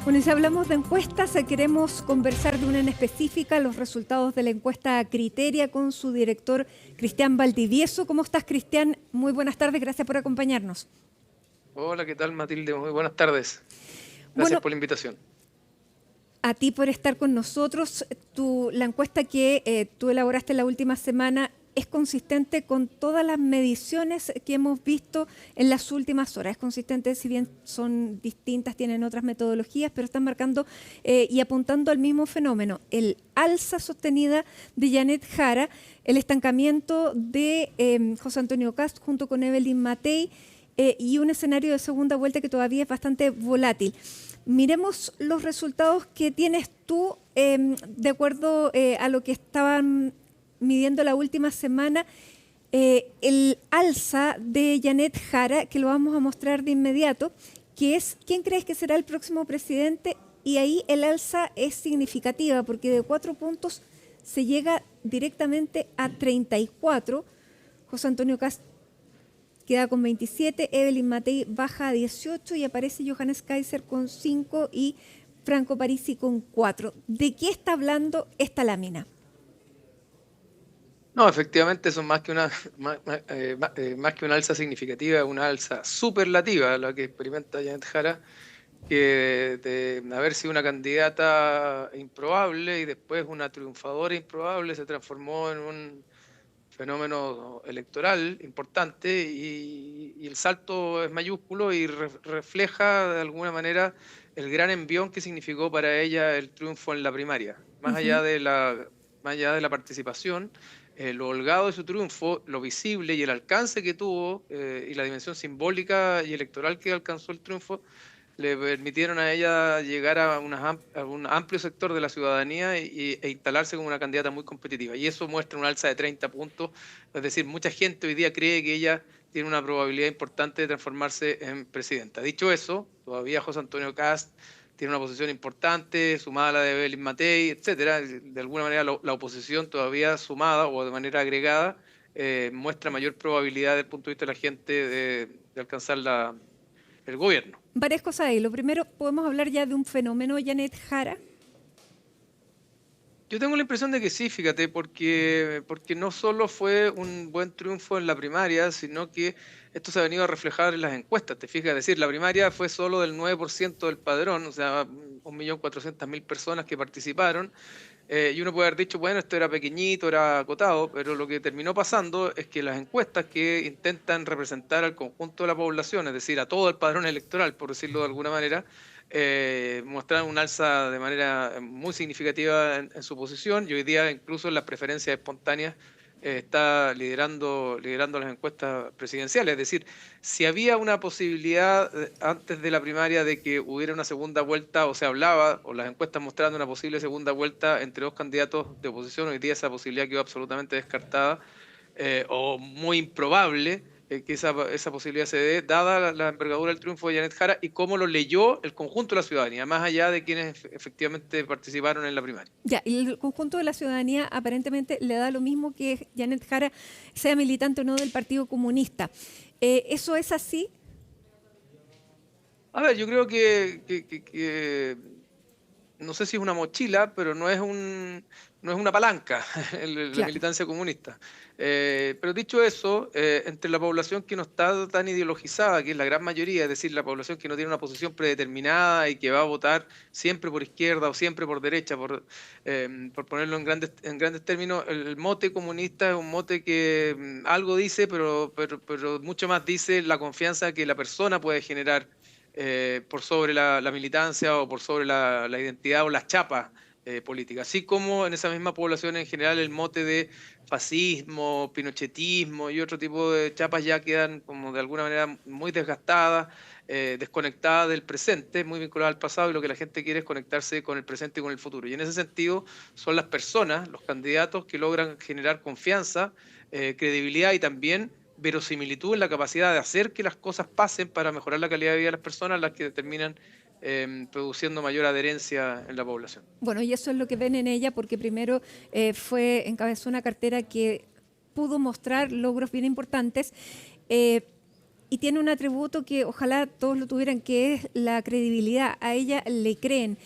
Bueno, y si hablamos de encuestas, queremos conversar de una en específica, los resultados de la encuesta Criteria con su director Cristian Valdivieso. ¿Cómo estás, Cristian? Muy buenas tardes, gracias por acompañarnos. Hola, ¿qué tal, Matilde? Muy buenas tardes. Gracias Bueno, por la invitación. a ti por estar con nosotros. La encuesta que tú elaboraste la última semana es consistente con todas las mediciones que hemos visto en las últimas horas. Es consistente, si bien son distintas, tienen otras metodologías, pero están marcando y apuntando al mismo fenómeno. El alza sostenida de Janet Jara, el estancamiento de José Antonio Kast junto con Evelyn Matei y un escenario de segunda vuelta que todavía es bastante volátil. Miremos los resultados que tienes tú de acuerdo a lo que estaban midiendo la última semana. El alza de Janet Jara, que lo vamos a mostrar de inmediato, que es ¿quién crees que será el próximo presidente? Y ahí el alza es significativa porque de 4 puntos se llega directamente a 34. José Antonio Kast queda con 27, Evelyn Matei baja a 18 y aparece Johannes Kaiser con 5 y Franco Parisi con 4. ¿De qué está hablando esta lámina? No, efectivamente son más que más que una alza significativa, una alza superlativa la que experimenta Janet Jara, que de haber sido una candidata improbable y después una triunfadora improbable se transformó en un fenómeno electoral importante y el salto es mayúsculo y refleja de alguna manera el gran envión que significó para ella el triunfo en la primaria. Más allá de la participación, lo holgado de su triunfo, lo visible y el alcance que tuvo y la dimensión simbólica y electoral que alcanzó el triunfo le permitieron a ella llegar a un amplio sector de la ciudadanía e instalarse como una candidata muy competitiva. Y eso muestra un alza de 30 puntos. Es decir, mucha gente hoy día cree que ella tiene una probabilidad importante de transformarse en presidenta. Dicho eso, todavía José Antonio Kast tiene una posición importante, sumada a la de Evelyn Matei, etcétera. De alguna manera la oposición todavía sumada o de manera agregada muestra mayor probabilidad desde el punto de vista de la gente de alcanzar el gobierno. Varias cosas ahí. Lo primero, podemos hablar ya de un fenómeno Janet Jara. Yo tengo la impresión de que sí, fíjate, porque no solo fue un buen triunfo en la primaria, sino que esto se ha venido a reflejar en las encuestas, te fijas, es decir, la primaria fue solo del 9% del padrón, o sea, 1.400.000 personas que participaron, y uno puede haber dicho, bueno, esto era pequeñito, era acotado, pero lo que terminó pasando es que las encuestas que intentan representar al conjunto de la población, es decir, a todo el padrón electoral, por decirlo de alguna manera, mostraron un alza de manera muy significativa en su posición y hoy día incluso en las preferencias espontáneas está liderando las encuestas presidenciales. Es decir, si había una posibilidad antes de la primaria de que hubiera una segunda vuelta, o se hablaba, o las encuestas mostrando una posible segunda vuelta entre dos candidatos de oposición, hoy día esa posibilidad quedó absolutamente descartada o muy improbable que esa posibilidad se dé, dada la envergadura del triunfo de Janet Jara y cómo lo leyó el conjunto de la ciudadanía, más allá de quienes efectivamente participaron en la primaria. Ya, y el conjunto de la ciudadanía aparentemente le da lo mismo que Janet Jara sea militante o no del Partido Comunista. ¿Eso es así? A ver, yo creo que no sé si es una mochila, pero no es una palanca la Claro. militancia comunista. Pero dicho eso, entre la población que no está tan ideologizada, que es la gran mayoría, es decir, la población que no tiene una posición predeterminada y que va a votar siempre por izquierda o siempre por derecha, por ponerlo en grandes términos, el mote comunista es un mote que algo dice, pero mucho más dice la confianza que la persona puede generar por sobre la militancia o por sobre la identidad o las chapas políticas. Así como en esa misma población en general el mote de fascismo, pinochetismo y otro tipo de chapas ya quedan como de alguna manera muy desgastadas, desconectadas del presente, muy vinculadas al pasado y lo que la gente quiere es conectarse con el presente y con el futuro. Y en ese sentido son las personas, los candidatos que logran generar confianza, credibilidad y también verosimilitud en la capacidad de hacer que las cosas pasen para mejorar la calidad de vida de las personas, las que terminan produciendo mayor adherencia en la población. Bueno, y eso es lo que ven en ella porque primero encabezó una cartera que pudo mostrar logros bien importantes. y tiene un atributo que ojalá todos lo tuvieran, que es la credibilidad. A ella le creen.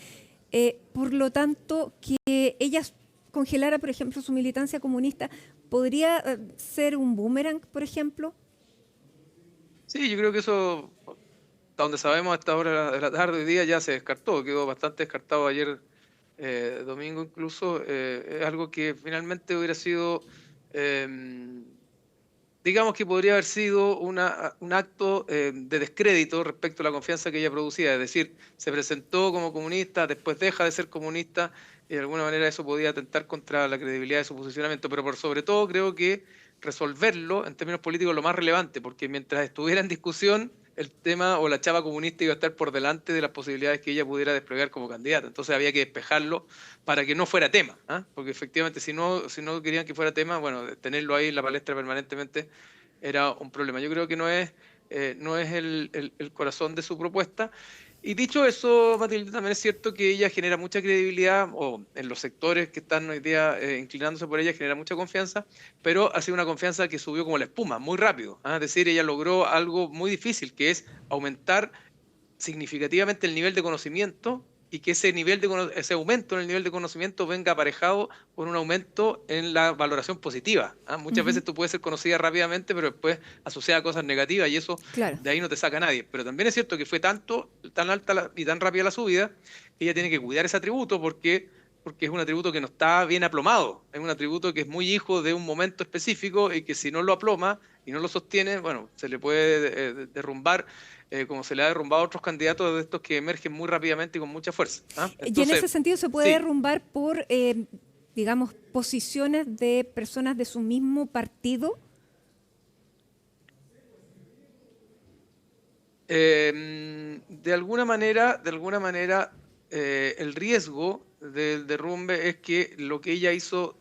Por lo tanto, que ella congelara, por ejemplo, su militancia comunista, ¿podría ser un boomerang, por ejemplo? Sí, yo creo que eso, hasta donde sabemos a esta hora de la tarde hoy día ya se descartó, quedó bastante descartado ayer domingo incluso. Es algo que finalmente hubiera sido, eh, digamos que podría haber sido un acto de descrédito respecto a la confianza que ella producía. Es decir, se presentó como comunista, después deja de ser comunista, y de alguna manera eso podía atentar contra la credibilidad de su posicionamiento. Pero por sobre todo creo que resolverlo en términos políticos es lo más relevante, porque mientras estuviera en discusión, el tema o la chava comunista iba a estar por delante de las posibilidades que ella pudiera desplegar como candidata. Entonces había que despejarlo para que no fuera tema, ¿ah? Porque efectivamente si no querían que fuera tema, bueno, tenerlo ahí en la palestra permanentemente era un problema. Yo creo que no es el corazón de su propuesta. Y dicho eso, Matilde, también es cierto que ella genera mucha credibilidad, o en los sectores que están hoy día inclinándose por ella, genera mucha confianza, pero ha sido una confianza que subió como la espuma, muy rápido, ¿ah? Es decir, ella logró algo muy difícil, que es aumentar significativamente el nivel de conocimiento, y que ese aumento en el nivel de conocimiento venga aparejado con un aumento en la valoración positiva, ¿ah? Muchas Ujú. veces tú puedes ser conocida rápidamente, pero después asociada a cosas negativas, y eso Claro. de ahí no te saca nadie. Pero también es cierto que fue tan alta y tan rápida la subida, que ella tiene que cuidar ese atributo, porque es un atributo que no está bien aplomado, es un atributo que es muy hijo de un momento específico, y que si no lo aploma y no lo sostiene, bueno, se le puede derrumbar, como se le ha derrumbado a otros candidatos de estos que emergen muy rápidamente y con mucha fuerza, ¿ah? Y en Entonces, ese sentido se puede sí. derrumbar por, digamos, posiciones de personas de su mismo partido. De alguna manera, el riesgo del derrumbe es que lo que ella hizo,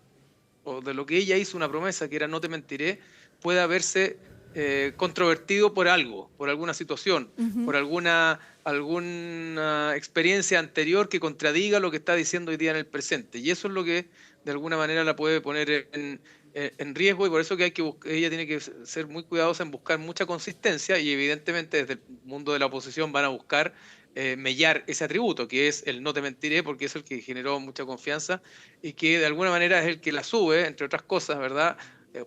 o de lo que ella hizo una promesa, que era no te mentiré, pueda verse controvertido por algo, por alguna situación, Ujú. por alguna experiencia anterior que contradiga lo que está diciendo hoy día en el presente. Y eso es lo que de alguna manera la puede poner en riesgo, y por eso que ella tiene que ser muy cuidadosa en buscar mucha consistencia, y evidentemente desde el mundo de la oposición van a buscar mellar ese atributo, que es el no te mentiré, porque es el que generó mucha confianza, y que de alguna manera es el que la sube, entre otras cosas, ¿verdad?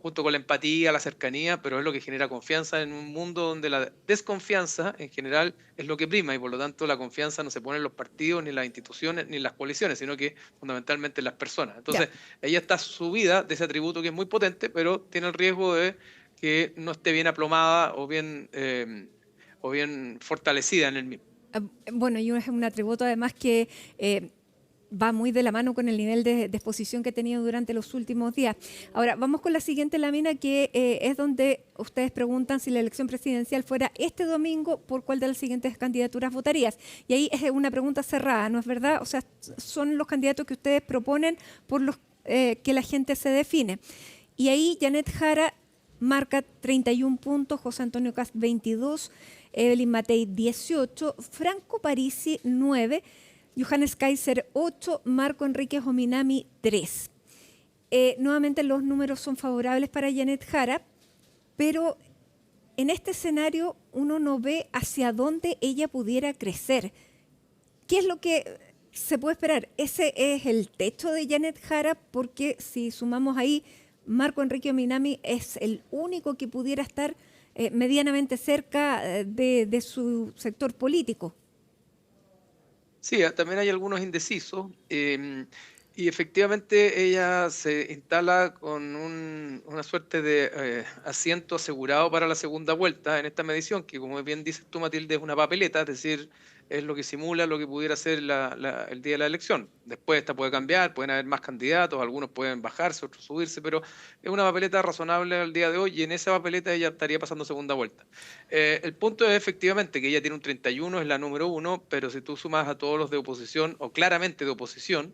Junto con la empatía, la cercanía, pero es lo que genera confianza en un mundo donde la desconfianza en general es lo que prima, y por lo tanto la confianza no se pone en los partidos, ni en las instituciones, ni en las coaliciones, sino que fundamentalmente en las personas. Ya. Entonces, ella está subida de ese atributo que es muy potente, pero tiene el riesgo de que no esté bien aplomada o bien fortalecida en el mismo. Bueno, y es un atributo además que va muy de la mano con el nivel de exposición que he tenido durante los últimos días. Ahora, vamos con la siguiente lámina, que es donde ustedes preguntan si la elección presidencial fuera este domingo, ¿por cuál de las siguientes candidaturas votarías? Y ahí es una pregunta cerrada, ¿no es verdad? O sea, son los candidatos que ustedes proponen por los que la gente se define. Y ahí Janet Jara marca 31 puntos, José Antonio Cast 22, Evelyn Matei 18, Franco Parisi 9, Johannes Kaiser 8, Marco Enrique Jominami 3. Nuevamente los números son favorables para Janet Jara, pero en este escenario uno no ve hacia dónde ella pudiera crecer. ¿Qué es lo que se puede esperar? Ese es el techo de Janet Jara, porque si sumamos ahí, Marco Enrique Jominami es el único que pudiera estar medianamente cerca de su sector político. Sí, también hay algunos indecisos, y efectivamente ella se instala con una suerte de asiento asegurado para la segunda vuelta en esta medición, que como bien dices tú, Matilde, es una papeleta, es decir, es lo que simula lo que pudiera ser el día de la elección. Después esta puede cambiar, pueden haber más candidatos, algunos pueden bajarse, otros subirse, pero es una papeleta razonable al día de hoy, y en esa papeleta ella estaría pasando segunda vuelta. El punto es efectivamente que ella tiene un 31, es la número uno, pero si tú sumas a todos los de oposición, o claramente de oposición,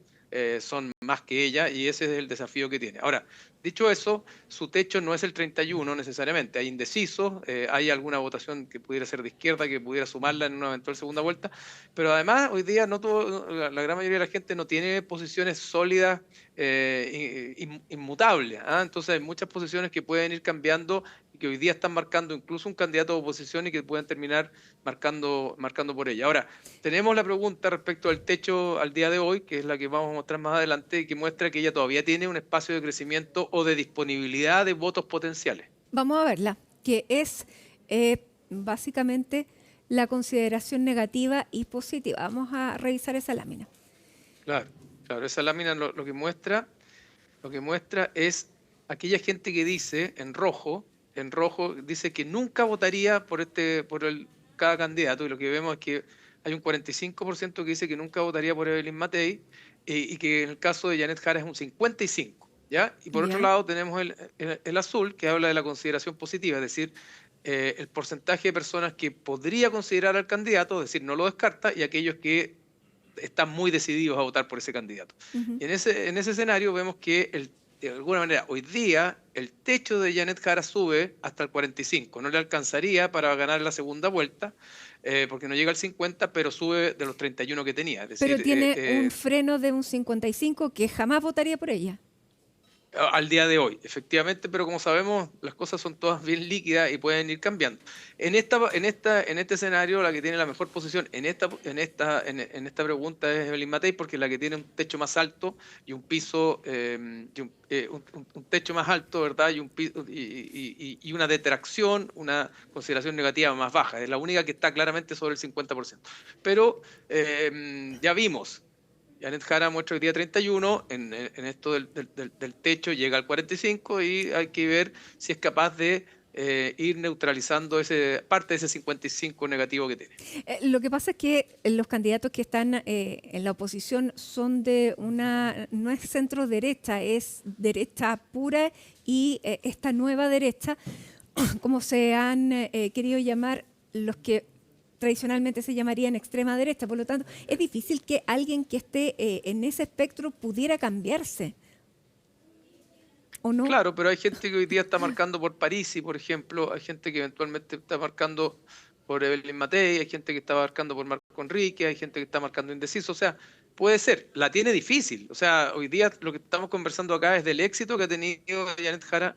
son más que ella, y ese es el desafío que tiene. Ahora, dicho eso, su techo no es el 31 necesariamente, hay indecisos, hay alguna votación que pudiera ser de izquierda, que pudiera sumarla en una eventual segunda vuelta, pero además hoy día la gran mayoría de la gente no tiene posiciones sólidas, inmutables, ¿ah? Entonces hay muchas posiciones que pueden ir cambiando, y que hoy día están marcando incluso un candidato de oposición y que pueden terminar marcando por ella. Ahora, tenemos la pregunta respecto al techo al día de hoy, que es la que vamos a mostrar más adelante, que muestra que ella todavía tiene un espacio de crecimiento o de disponibilidad de votos potenciales. Vamos a verla, que es básicamente la consideración negativa y positiva. Vamos a revisar esa lámina. Claro, claro, esa lámina lo que muestra es aquella gente que dice en rojo dice que nunca votaría cada candidato, y lo que vemos es que hay un 45% que dice que nunca votaría por Evelyn Matei, y que en el caso de Janet Jara es un 55%, ¿ya? Y por otro Ya. lado tenemos el azul, que habla de la consideración positiva, es decir, el porcentaje de personas que podría considerar al candidato, es decir, no lo descarta, y aquellos que están muy decididos a votar por ese candidato. Ujú. Y en ese escenario vemos que de alguna manera hoy día el techo de Janet Jara sube hasta el 45. No le alcanzaría para ganar la segunda vuelta, porque no llega al 50, pero sube de los 31 que tenía. Es Pero decir, tiene un freno de un 55 que jamás votaría por ella. al día de hoy, efectivamente, pero como sabemos, las cosas son todas bien líquidas y pueden ir cambiando. En este escenario, la que tiene la mejor posición en esta pregunta es Evelyn Matei, porque es la que tiene un techo más alto y un piso, un techo más alto, ¿verdad? Y una detracción, una consideración negativa más baja. Es la única que está claramente sobre el 50%. Pero ya vimos. Janet Jara muestra hoy día 31, en esto del techo llega al 45, y hay que ver si es capaz de ir neutralizando parte de ese 55 negativo que tiene. Lo que pasa es que los candidatos que están en la oposición son no es centro derecha, es derecha pura, y esta nueva derecha, como se han querido llamar los que tradicionalmente se llamarían extrema derecha. Por lo tanto, es difícil que alguien que esté en ese espectro pudiera cambiarse, ¿o no? Claro, pero hay gente que hoy día está marcando por Parisi, por ejemplo, hay gente que eventualmente está marcando por Evelyn Matei, hay gente que está marcando por Marco Enrique, hay gente que está marcando indeciso, o sea, puede ser, la tiene difícil, o sea, hoy día lo que estamos conversando acá es del éxito que ha tenido Janet Jara,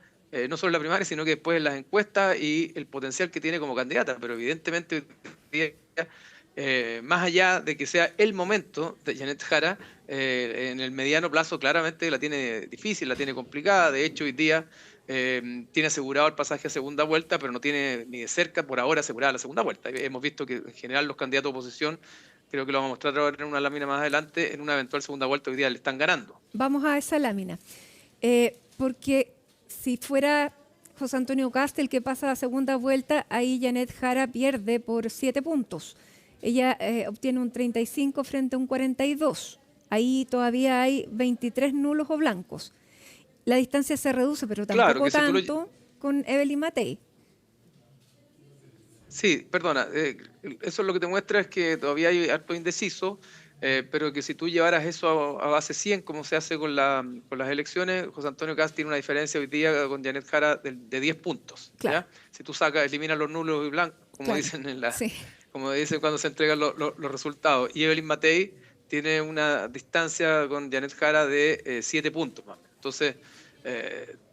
no solo en la primaria, sino que después en las encuestas, y el potencial que tiene como candidata, pero evidentemente hoy día, más allá de que sea el momento de Janet Jara, en el mediano plazo claramente la tiene difícil, la tiene complicada. De hecho, hoy día tiene asegurado el pasaje a segunda vuelta, pero no tiene ni de cerca por ahora asegurada la segunda vuelta. Hemos visto que en general los candidatos de oposición, creo que lo vamos a mostrar ahora en una lámina más adelante, en una eventual segunda vuelta hoy día le están ganando. Vamos a esa lámina. Porque si fuera José Antonio Kast el que pasa a la segunda vuelta, ahí Janet Jara pierde por 7 puntos. Ella obtiene un 35 frente a un 42. Ahí todavía hay 23 nulos o blancos. La distancia se reduce, pero tampoco Claro, que tanto con Evelyn Matei. Sí, perdona, eso es lo que te muestra, es que todavía hay harto indeciso, pero que si tú llevaras eso a base 100, como se hace con las elecciones, José Antonio Kast tiene una diferencia hoy día con Janet Jara de 10 puntos. Claro. ¿Ya? Si tú eliminas los nulos y blancos, como Claro. dicen Sí. como dicen cuando se entregan los resultados. Y Evelyn Matei tiene una distancia con Janet Jara de 7 puntos más. Entonces,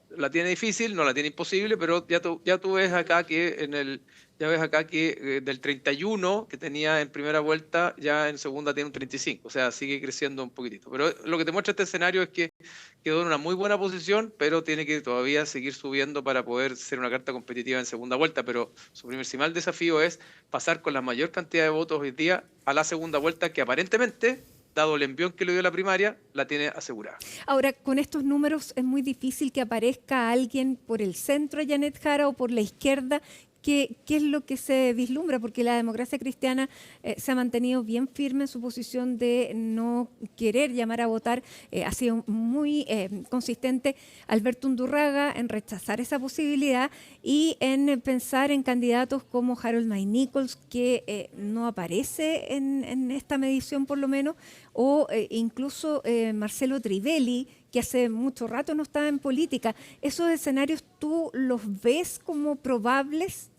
la tiene difícil, no la tiene imposible, pero ya tú ves acá que del 31 que tenía en primera vuelta, ya en segunda tiene un 35, o sea, sigue creciendo un poquitito. Pero lo que te muestra este escenario es que quedó en una muy buena posición, pero tiene que todavía seguir subiendo para poder ser una carta competitiva en segunda vuelta, pero su principal desafío es pasar con la mayor cantidad de votos hoy día a la segunda vuelta, que aparentemente, dado el envión que le dio la primaria, la tiene asegurada. Ahora, con estos números es muy difícil que aparezca alguien por el centro de Janet Jara o por la izquierda. ¿Qué es lo que se vislumbra? Porque la democracia cristiana se ha mantenido bien firme en su posición de no querer llamar a votar. Ha sido muy consistente Alberto Undurraga en rechazar esa posibilidad y en pensar en candidatos como Harold May Nichols, que no aparece en esta medición por lo menos, o incluso Marcelo Trivelli, que hace mucho rato no estaba en política. ¿Esos escenarios tú los ves como probables?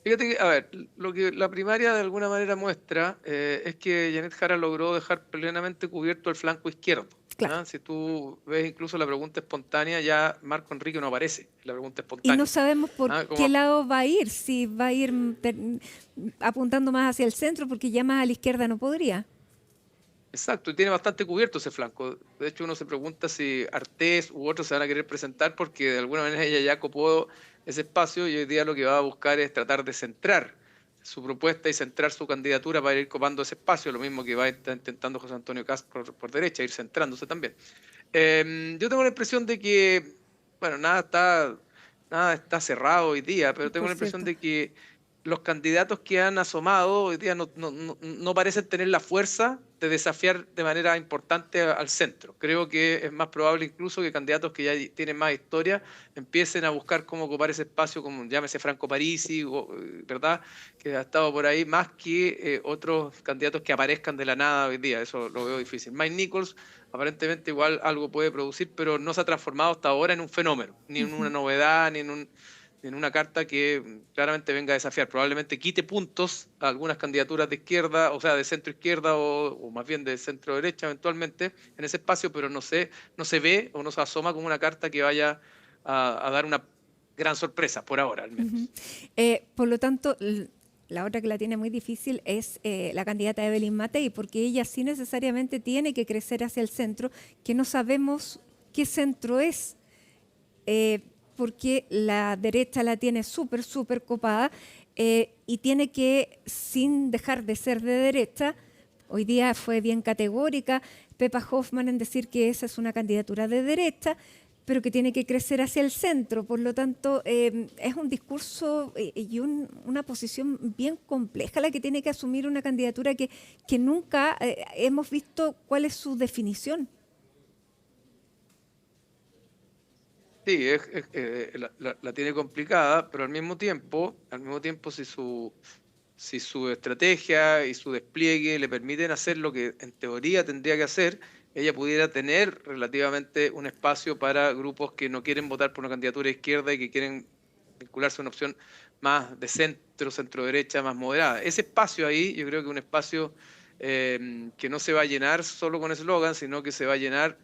Fíjate que, a ver, lo que la primaria de alguna manera muestra es que Janet Jara logró dejar plenamente cubierto el flanco izquierdo. Claro. Si tú ves incluso la pregunta espontánea, ya Marco Enrique no aparece en la pregunta Y no espontánea. sabemos por qué Como, lado va a ir, si va a ir apuntando más hacia el centro, porque ya más a la izquierda no podría. exacto, y tiene bastante cubierto ese flanco. De hecho, uno se pregunta si Artés u otros se van a querer presentar porque de alguna manera ella ya copó ese espacio y hoy día lo que va a buscar es tratar de centrar su propuesta y centrar su candidatura para ir copando ese espacio, lo mismo que va a estar intentando José Antonio Kast por derecha, ir centrándose también. Yo tengo la impresión de que, bueno, nada está cerrado hoy día, pero tengo Por la impresión cierto. de que los candidatos que han asomado hoy día no parecen tener la fuerza de desafiar de manera importante al centro. Creo que es más probable incluso que candidatos que ya tienen más historia empiecen a buscar cómo ocupar ese espacio, como llámese Franco Parisi, ¿verdad? Que ha estado por ahí, más que otros candidatos que aparezcan de la nada hoy día. Eso lo veo difícil. Mike Nichols aparentemente igual algo puede producir, pero no se ha transformado hasta ahora en un fenómeno, ni en una Ujú. novedad, ni en una carta que claramente venga a desafiar. Probablemente quite puntos a algunas candidaturas de izquierda, o sea, de centro izquierda o más bien de centro derecha eventualmente en ese espacio, pero no se ve o no se asoma como una carta que vaya a dar una gran sorpresa, por ahora al Ujú. menos. Por lo tanto, la otra que la tiene muy difícil es la candidata Evelyn Matei, porque ella sí necesariamente tiene que crecer hacia el centro, que no sabemos qué centro es, eh, porque la derecha la tiene súper, súper copada y tiene que, sin dejar de ser de derecha, hoy día fue bien categórica Pepa Hoffman en decir que esa es una candidatura de derecha, pero que tiene que crecer hacia el centro. Por lo tanto, es un discurso y una posición bien compleja la que tiene que asumir una candidatura que nunca hemos visto cuál es su definición. Sí, la tiene complicada, pero al mismo tiempo si su estrategia y su despliegue le permiten hacer lo que en teoría tendría que hacer, ella pudiera tener relativamente un espacio para grupos que no quieren votar por una candidatura de izquierda y que quieren vincularse a una opción más de centro, centro derecha, más moderada. Ese espacio ahí, yo creo que es un espacio que no se va a llenar solo con eslogan, sino que se va a llenar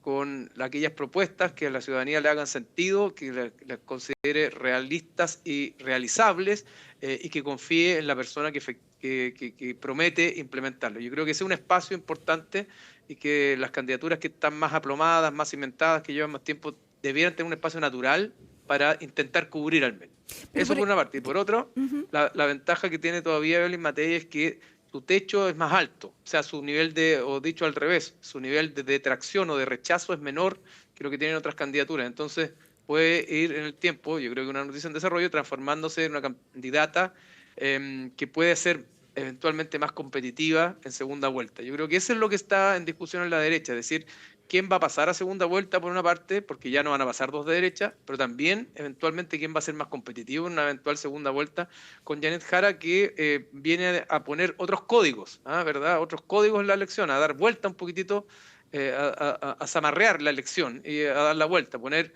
con aquellas propuestas que a la ciudadanía le hagan sentido, que las considere realistas y realizables y que confíe en la persona que promete implementarlo. Yo creo que ese es un espacio importante y que las candidaturas que están más aplomadas, más cimentadas, que llevan más tiempo, debieran tener un espacio natural para intentar cubrir al menos. Pero Eso por una parte. Y por otro, ujú. la ventaja que tiene todavía Evelyn Matei es que su techo es más alto, o sea, su nivel o dicho al revés, su nivel de detracción o de rechazo es menor que lo que tienen otras candidaturas. Entonces puede ir en el tiempo, yo creo que una noticia en desarrollo, transformándose en una candidata que puede ser eventualmente más competitiva en segunda vuelta. Yo creo que eso es lo que está en discusión en la derecha, es decir, quién va a pasar a segunda vuelta por una parte, porque ya no van a pasar dos de derecha, pero también eventualmente quién va a ser más competitivo en una eventual segunda vuelta con Janet Jara, que viene a poner otros códigos, ¿verdad? Otros códigos en la elección, a dar vuelta un poquitito, a zamarrear la elección y a dar la vuelta, poner,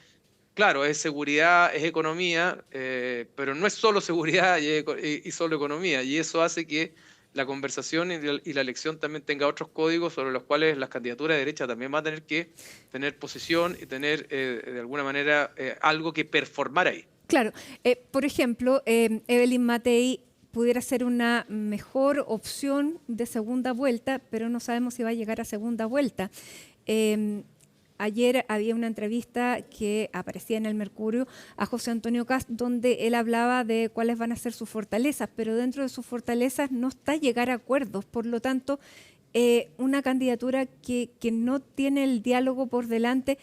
claro, es seguridad, es economía, pero no es solo seguridad y solo economía, y eso hace que la conversación y la elección también tenga otros códigos sobre los cuales las candidaturas de derecha también van a tener que tener posición y tener de alguna manera algo que performar ahí. Claro, por ejemplo, Evelyn Matei pudiera ser una mejor opción de segunda vuelta, pero no sabemos si va a llegar a segunda vuelta. Eh, Ayer había una entrevista que aparecía en el Mercurio a José Antonio Kast, donde él hablaba de cuáles van a ser sus fortalezas, pero dentro de sus fortalezas no está llegar a acuerdos. Por lo tanto, una candidatura que no tiene el diálogo por delante,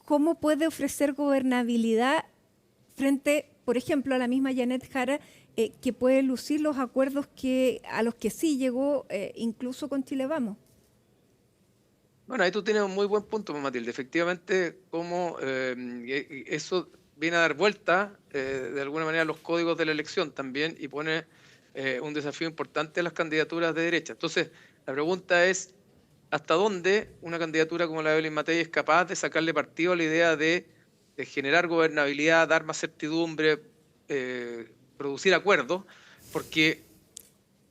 ¿cómo puede ofrecer gobernabilidad frente, por ejemplo, a la misma Janet Jara, que puede lucir los acuerdos a los que sí llegó, incluso con Chile Vamos? Bueno, ahí tú tienes un muy buen punto, pues, Matilde. Efectivamente, cómo eso viene a dar vuelta de alguna manera a los códigos de la elección también y pone un desafío importante a las candidaturas de derecha. Entonces, la pregunta es, ¿hasta dónde una candidatura como la de Evelyn Matei es capaz de sacarle partido a la idea de generar gobernabilidad, dar más certidumbre, producir acuerdos? Porque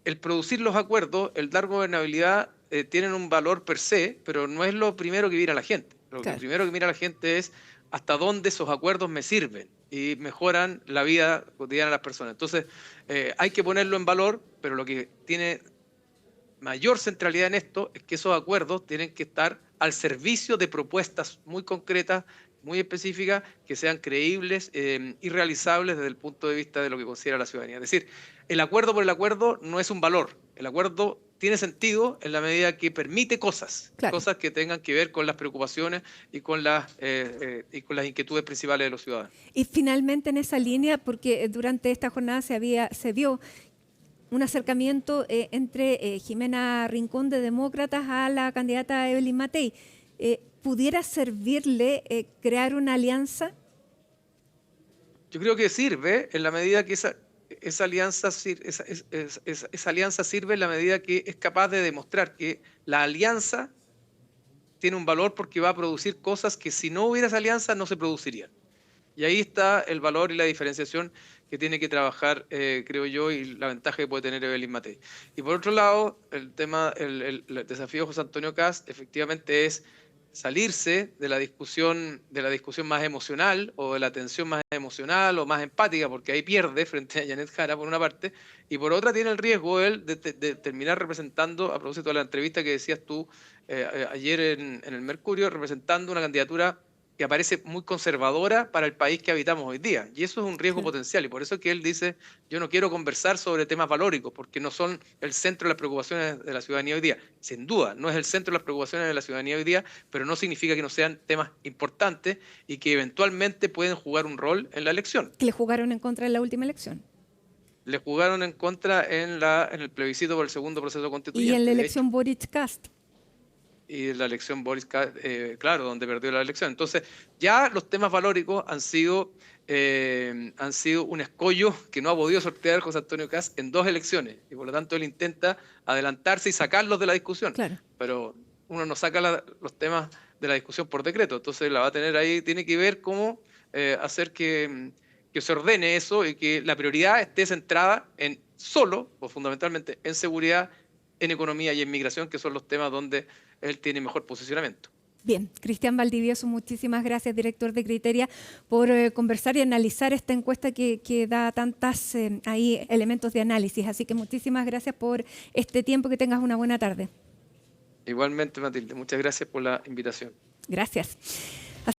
el producir los acuerdos, el dar gobernabilidad, tienen un valor per se, pero no es lo primero que mira la gente. Lo Claro. primero que mira la gente es hasta dónde esos acuerdos me sirven y mejoran la vida cotidiana de las personas. Entonces, hay que ponerlo en valor, pero lo que tiene mayor centralidad en esto es que esos acuerdos tienen que estar al servicio de propuestas muy concretas, muy específicas, que sean creíbles y realizables desde el punto de vista de lo que considera la ciudadanía. Es decir, el acuerdo por el acuerdo no es un valor. El acuerdo tiene sentido en la medida que permite cosas, Claro. cosas que tengan que ver con las preocupaciones y con las inquietudes principales de los ciudadanos. Y finalmente en esa línea, porque durante esta jornada se vio un acercamiento entre Jimena Rincón de Demócratas a la candidata Evelyn Matei. ¿Pudiera servirle crear una alianza? Yo creo que sirve en la medida que esa alianza sirve en la medida que es capaz de demostrar que la alianza tiene un valor porque va a producir cosas que si no hubiera esa alianza no se producirían. Y ahí está el valor y la diferenciación que tiene que trabajar, creo yo, y la ventaja que puede tener Evelyn Matei. Y por otro lado, el desafío de José Antonio Kast efectivamente es salirse de la discusión más emocional o de la tensión más emocional o más empática, porque ahí pierde frente a Janet Jara por una parte, y por otra tiene el riesgo él de terminar representando, a propósito de la entrevista que decías tú ayer en el Mercurio, representando una candidatura que aparece muy conservadora para el país que habitamos hoy día. Y eso es un riesgo potencial. Y por eso es que él dice, yo no quiero conversar sobre temas valóricos, porque no son el centro de las preocupaciones de la ciudadanía hoy día. Sin duda, no es el centro de las preocupaciones de la ciudadanía hoy día, pero no significa que no sean temas importantes y que eventualmente pueden jugar un rol en la elección. Que le jugaron en contra en la última elección. Le jugaron en contra en el plebiscito por el segundo proceso constituyente. Y en la elección Boric Kast. Y la elección Boris, claro, donde perdió la elección. Entonces, ya los temas valóricos han sido un escollo que no ha podido sortear José Antonio Kast en 2 elecciones. Y por lo tanto, él intenta adelantarse y sacarlos de la discusión. Claro. Pero uno no saca los temas de la discusión por decreto. Entonces, la va a tener ahí, tiene que ver cómo hacer que se ordene eso y que la prioridad esté centrada en solo, o fundamentalmente, en seguridad, en economía y en migración, que son los temas donde él tiene mejor posicionamiento. Bien, Cristian Valdivieso, muchísimas gracias, director de Criteria, por conversar y analizar esta encuesta que da tantos elementos de análisis. Así que muchísimas gracias por este tiempo, que tengas una buena tarde. Igualmente, Matilde, muchas gracias por la invitación. Gracias.